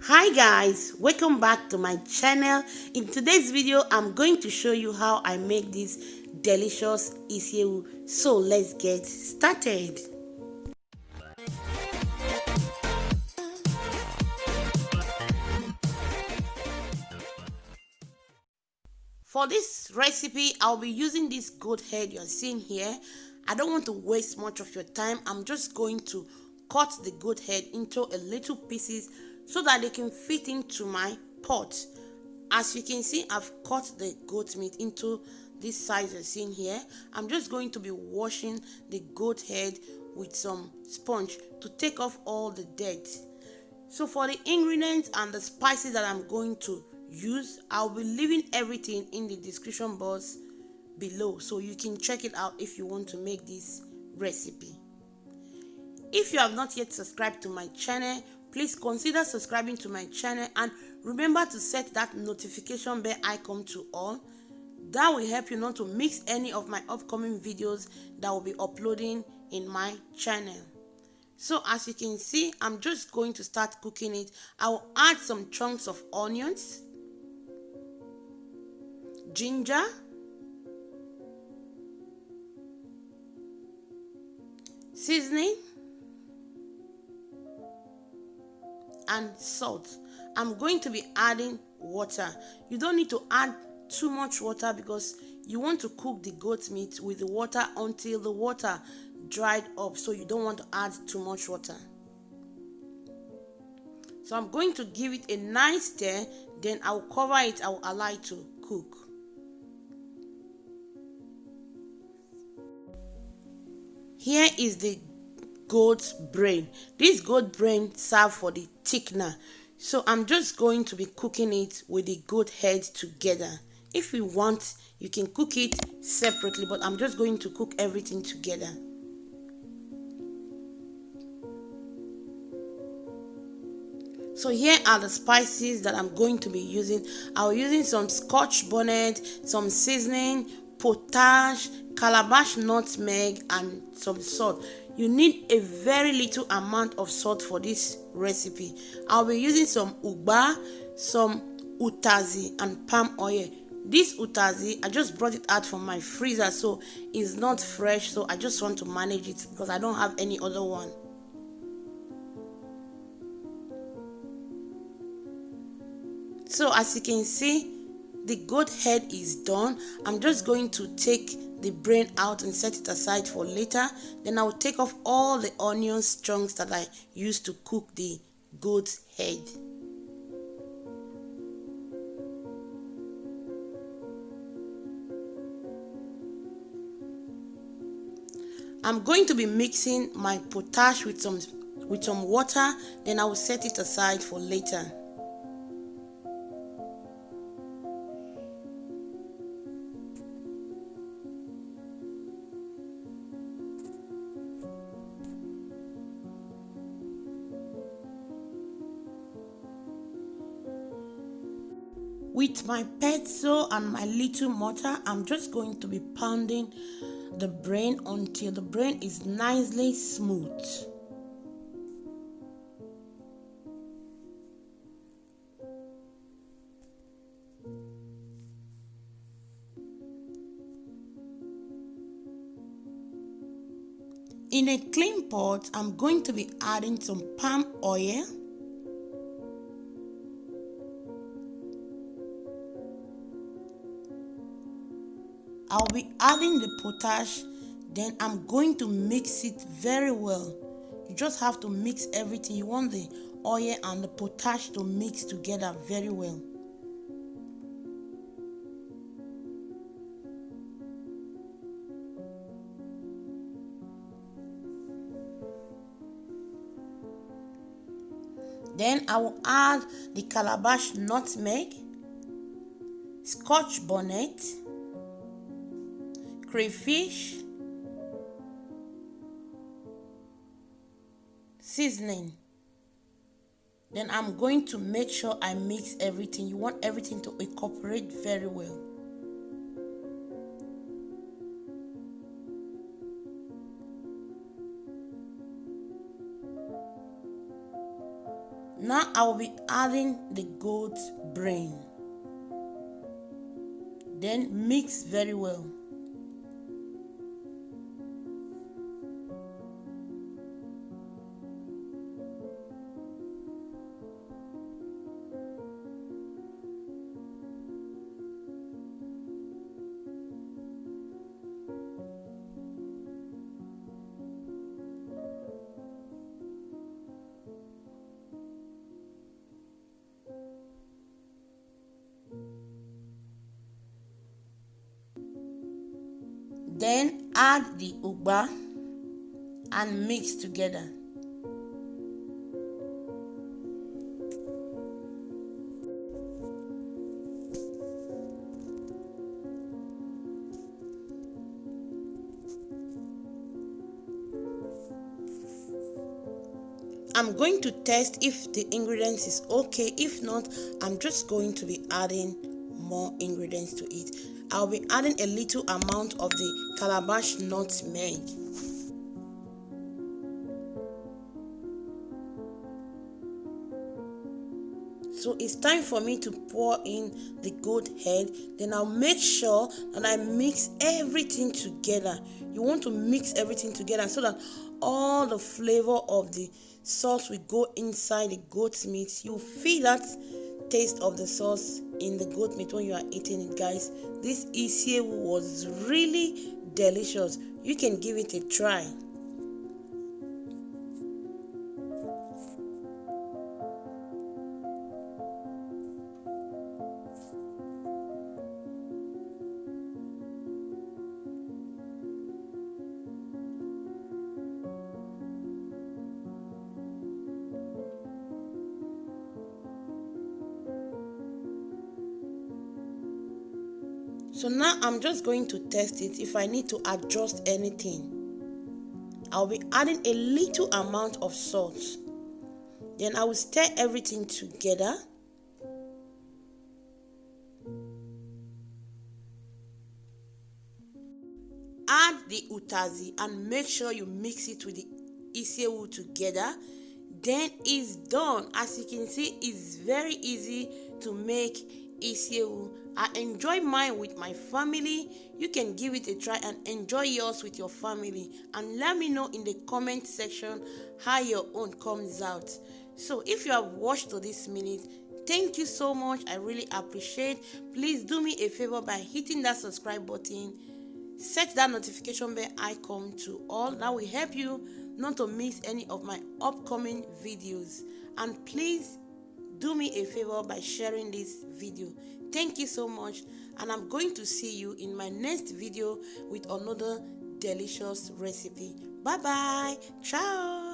Hi guys, welcome back to my channel. In today's video I'm going to show you how I make this delicious isi ewu. So let's get started. For this recipe I'll be using this goat head you're seeing here. I don't want to waste much of your time. I'm just going to cut the goat head into a little pieces so that they can fit into my pot. As you can see, I've cut the goat meat into this size you're seeing here. I'm just going to be washing the goat head with some sponge to take off all the dirt. So for the ingredients and the spices that I'm going to use, I'll be leaving everything in the description box below so you can check it out if you want to make this recipe. If you have not yet subscribed to my channel, please consider subscribing to my channel and remember to set that notification bell icon to all. That will help you not to miss any of my upcoming videos that will be uploading in my channel. So as you can see, I'm just going to start cooking it. I will add some chunks of onions, ginger, seasoning, and salt. I'm going to be adding water. You don't need to add too much water because you want to cook the goat meat with the water until the water dried up, so you don't want to add too much water. So I'm going to give it a nice stir, then I'll cover it. I'll allow it to cook. Here is the goat brain. This goat brain serves for the thickener. So I'm just going to be cooking it with the goat head together. If you want, you can cook it separately, but I'm just going to cook everything together. So here are the spices that I'm going to be using. I'll be using some scotch bonnet, some seasoning, potash, calabash nutmeg, and some salt. You need a very little amount of salt for this recipe. I'll be using some ugba, some utazi, and palm oil. This utazi, I just brought it out from my freezer, so it's not fresh, so I just want to manage it because I don't have any other one. So as you can see, the goat head is done. I'm just going to take the brain out and set it aside for later. Then I will take off all the onion chunks that I used to cook the goat head. I'm going to be mixing my potash with some water. Then I will set it aside for later. With my pencil and my little mortar, I'm just going to be pounding the brain until the brain is nicely smooth. In a clean pot, I'm going to be adding some palm oil, I'll be adding the potash, then I'm going to mix it very well. You just have to mix everything. You want the oil and the potash to mix together very well. Then I will add the calabash nutmeg, scotch bonnet, crayfish, seasoning. Then I'm going to make sure I mix everything. You want everything to incorporate very well. Now I will be adding the goat brain. Then mix very well. Then add the ugba and mix together. I'm going to test if the ingredients is okay. If not, I'm just going to be adding more ingredients to it. I'll be adding a little amount of the calabash nutmeg. So it's time for me to pour in the goat head. Then I'll make sure that I mix everything together. You want to mix everything together so that all the flavor of the sauce will go inside the goat's meat. You feel that taste of the sauce in the goat meat when you are eating it, guys. This isi ewu was really delicious. You can give it a try. So now I'm just going to test it if I need to adjust anything. I'll be adding a little amount of salt. Then I will stir everything together. Add the utazi and make sure you mix it with the isi ewu together. Then it's done. As you can see, it's very easy to make isi ewu. I enjoy mine with my family. You can give it a try and enjoy yours with your family. And let me know in the comment section how your own comes out. So if you have watched to this minute, thank you so much. I really appreciate. Please do me a favor by hitting that subscribe button. Set that notification bell icon to all. That will help you not to miss any of my upcoming videos. And please do me a favor by sharing this video. Thank you so much, and I'm going to see you in my next video with another delicious recipe. Bye bye. Ciao.